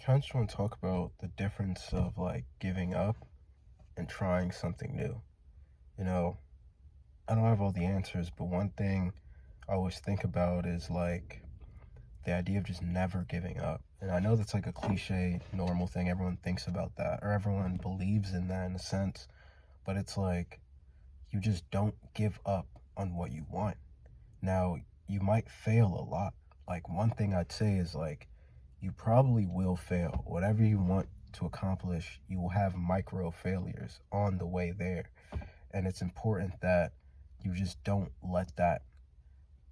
kind of just want to talk about the difference of like giving up and trying something new. You know, I don't have all the answers, but one thing I always think about is like the idea of just never giving up. And I know that's like a cliche, normal thing. Everyone thinks about that, or everyone believes in that in a sense, but it's like you just don't give up on what you want. Now, you might fail a lot. Like, one thing I'd say is like, you probably will fail. Whatever you want to accomplish, you will have micro failures on the way there. And it's important that you just don't let that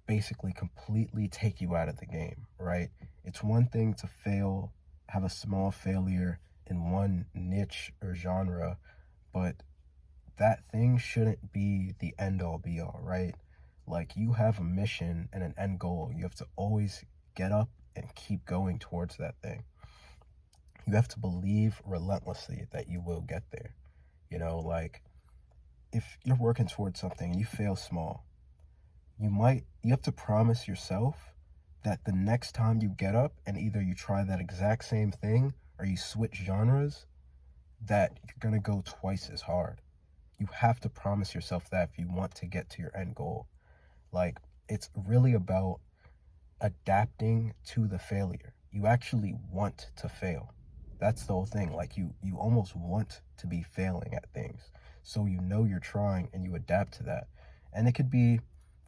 basically completely take you out of the game, right? It's one thing to fail, have a small failure in one niche or genre, but that thing shouldn't be the end all be all, right? Like, you have a mission and an end goal. You have to always get up and keep going towards that thing. You have to believe relentlessly that you will get there. Like, if you're working towards something and you fail small, you have to promise yourself that the next time you get up and either you try that exact same thing or you switch genres, that you're going to go twice as hard. You have to promise yourself that if you want to get to your end goal. Like, it's really about adapting to the failure. You actually want to fail. That's the whole thing. Like, you almost want to be failing at things. So you're trying and you adapt to that. And it could be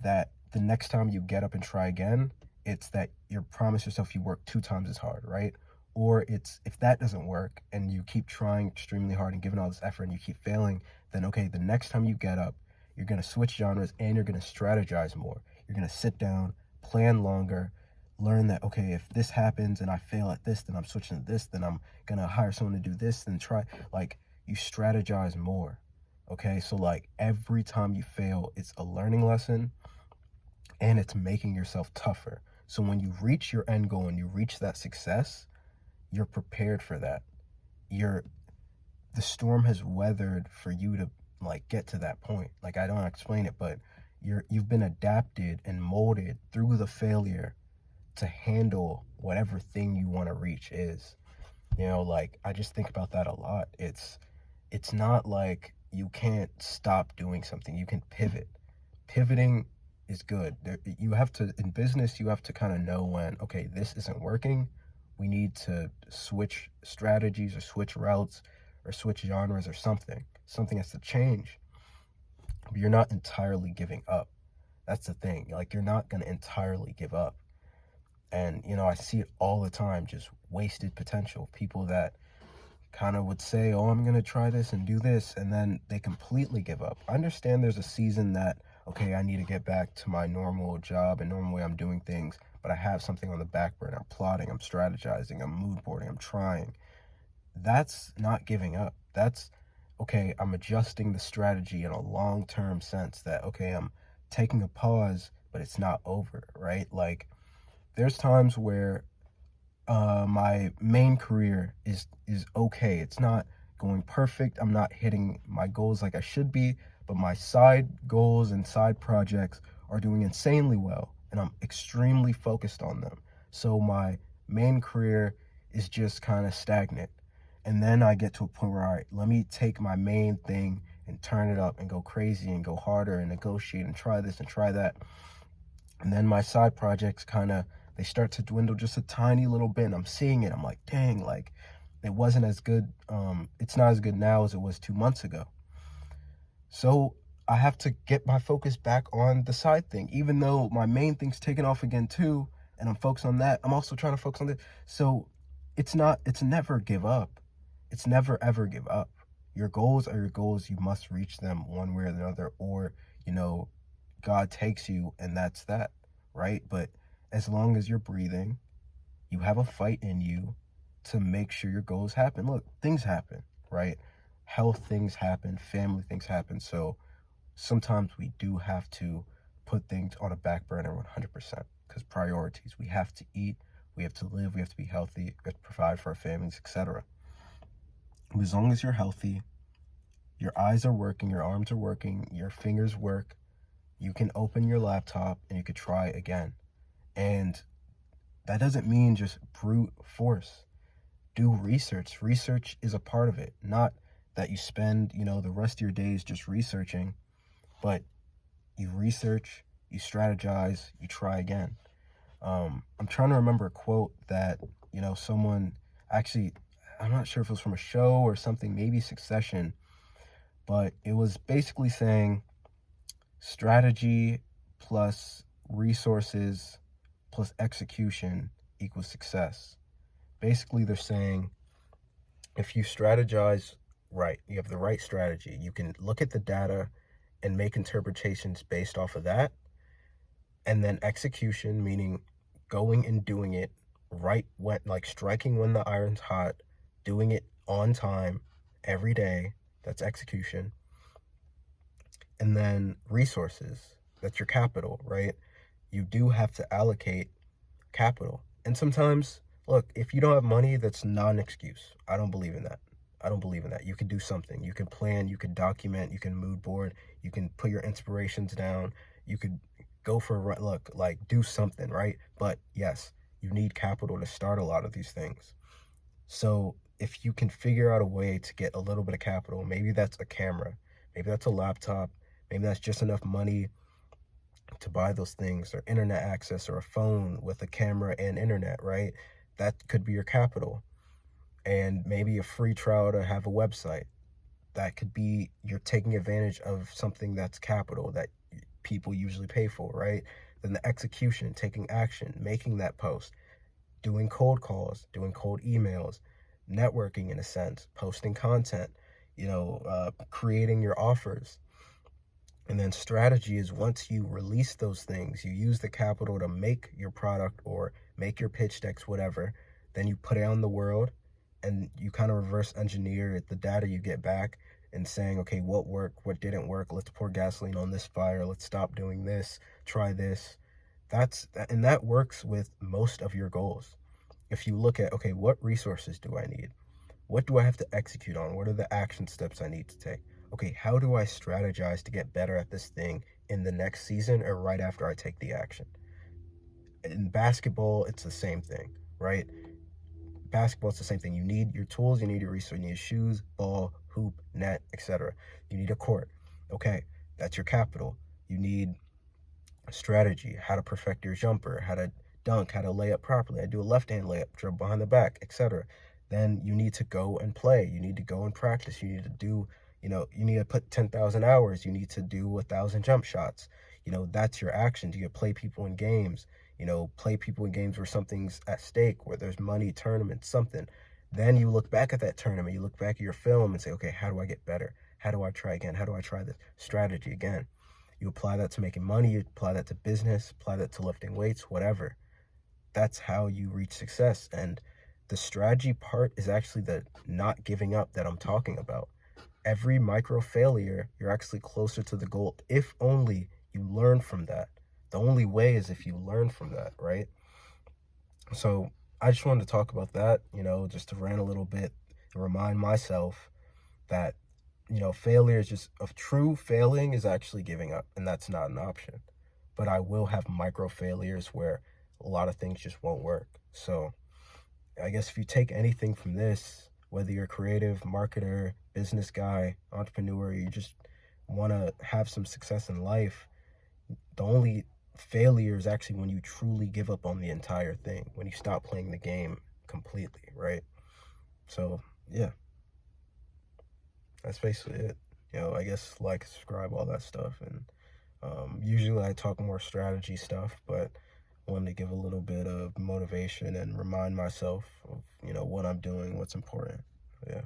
that the next time you get up and try again, it's that you promise yourself you work 2 times as hard, right? Or it's, if that doesn't work and you keep trying extremely hard and giving all this effort and you keep failing, then okay, the next time you get up, you're going to switch genres and you're going to strategize more. You're going to sit down, plan longer, learn that, okay, if this happens and I fail at this, then I'm switching to this, then I'm going to hire someone to do this, then try. Like, you strategize more. Okay, so like every time you fail, it's a learning lesson and it's making yourself tougher. So when you reach your end goal and you reach that success, you're prepared for that. The storm has weathered for you to like get to that point. Like, I don't explain it, but you've been adapted and molded through the failure to handle whatever thing you want to reach is. Like, I just think about that a lot. It's not like you can't stop doing something. You can pivot. Pivoting is good. You have to, in business, you have to kind of know when, okay, this isn't working. We need to switch strategies or switch routes or switch genres or something. Something has to change. But you're not entirely giving up. That's the thing. Like, you're not going to entirely give up. And, I see it all the time, just wasted potential. People that kind of would say, oh, I'm going to try this and do this, and then they completely give up. I understand there's a season that, okay, I need to get back to my normal job and normal way I'm doing things, but I have something on the back burner. I'm plotting, I'm strategizing, I'm mood boarding, I'm trying. That's not giving up. That's, okay, I'm adjusting the strategy in a long-term sense that, okay, I'm taking a pause, but it's not over, right? Like, there's times where my main career is okay. It's not going perfect. I'm not hitting my goals like I should be, but my side goals and side projects are doing insanely well, and I'm extremely focused on them. So my main career is just kind of stagnant. And then I get to a point where, all right, let me take my main thing and turn it up and go crazy and go harder and negotiate and try this and try that. And then my side projects they start to dwindle just a tiny little bit, and I'm seeing it. I'm like, dang, like, it wasn't as good. It's not as good now as it was 2 months ago. So I have to get my focus back on the side thing, even though my main thing's taking off again too, and I'm focused on that. I'm also trying to focus on this. So it's never give up. It's never ever give up. Your goals are your goals. You must reach them one way or the other, or, God takes you and that's that, right? But as long as you're breathing, you have a fight in you to make sure your goals happen. Look, things happen, right? Health things happen, family things happen. So sometimes we do have to put things on a back burner 100%, because priorities. We have to eat, we have to live, we have to be healthy, we have to provide for our families, etc. As long as you're healthy, your eyes are working, your arms are working, your fingers work, you can open your laptop and you could try again. And that doesn't mean just brute force. do research. Research is a part of it. Not that you spend, the rest of your days just researching, but you research, you strategize, you try again. I'm trying to remember a quote that, someone actually, I'm not sure if it was from a show or something, maybe Succession, but it was basically saying strategy plus resources plus execution equals success. Basically, they're saying if you strategize right, you have the right strategy, you can look at the data and make interpretations based off of that. And then execution, meaning going and doing it right when, like striking when the iron's hot, doing it on time every day. That's execution. And then resources, that's your capital, right? You do have to allocate capital. And sometimes, look, if you don't have money, that's not an excuse. I don't believe in that. I don't believe in that. You can do something. You can plan, you can document, you can mood board, you can put your inspirations down, you could go for a run. Look, like do something, right? But yes, you need capital to start a lot of these things. So if you can figure out a way to get a little bit of capital, maybe that's a camera, maybe that's a laptop, maybe that's just enough money to buy those things, or internet access, or a phone with a camera and internet, right? That could be your capital. And maybe a free trial to have a website. That could be you're taking advantage of something that's capital that people usually pay for, right? Then the execution, taking action, making that post, doing cold calls, doing cold emails, networking in a sense, posting content, creating your offers. And then strategy is once you release those things, you use the capital to make your product or make your pitch decks, whatever, then you put it on the world and you kind of reverse engineer the data you get back and saying, okay, what worked, what didn't work, let's pour gasoline on this fire, let's stop doing this, try this. And that works with most of your goals. If you look at, okay, what resources do I need? What do I have to execute on? What are the action steps I need to take? Okay, how do I strategize to get better at this thing in the next season or right after I take the action? In basketball, it's the same thing, right? Basketball, it's the same thing. You need your tools, you need your resources, you need shoes, ball, hoop, net, etc. You need a court. Okay, that's your capital. You need strategy, how to perfect your jumper, how to dunk, how to lay up properly, how to do a left-hand layup, dribble behind the back, etc. Then you need to go and play. You need to go and practice. You need to do, you need to put 10,000 hours. You need to do 1,000 jump shots. That's your actions. You can play people in games, play people in games where something's at stake, where there's money, tournaments, something. Then you look back at that tournament, you look back at your film and say, okay, how do I get better? How do I try again? How do I try this strategy again? You apply that to making money, you apply that to business, apply that to lifting weights, whatever. That's how you reach success. And the strategy part is actually the not giving up that I'm talking about. Every micro failure, you're actually closer to the goal if only you learn from that. The only way is if you learn from that, right? So I just wanted to talk about that, just to rant a little bit and remind myself that, failure is just, of true failing is actually giving up, and that's not an option. But I will have micro failures where a lot of things just won't work. So I guess if you take anything from this, whether you're a creative, marketer, business guy, entrepreneur, you just want to have some success in life, the only failure is actually when you truly give up on the entire thing, when you stop playing the game completely, right? So, yeah, that's basically it. I guess like, subscribe, all that stuff. And usually I talk more strategy stuff, but wanted to give a little bit of motivation and remind myself of, what I'm doing, what's important. Yeah.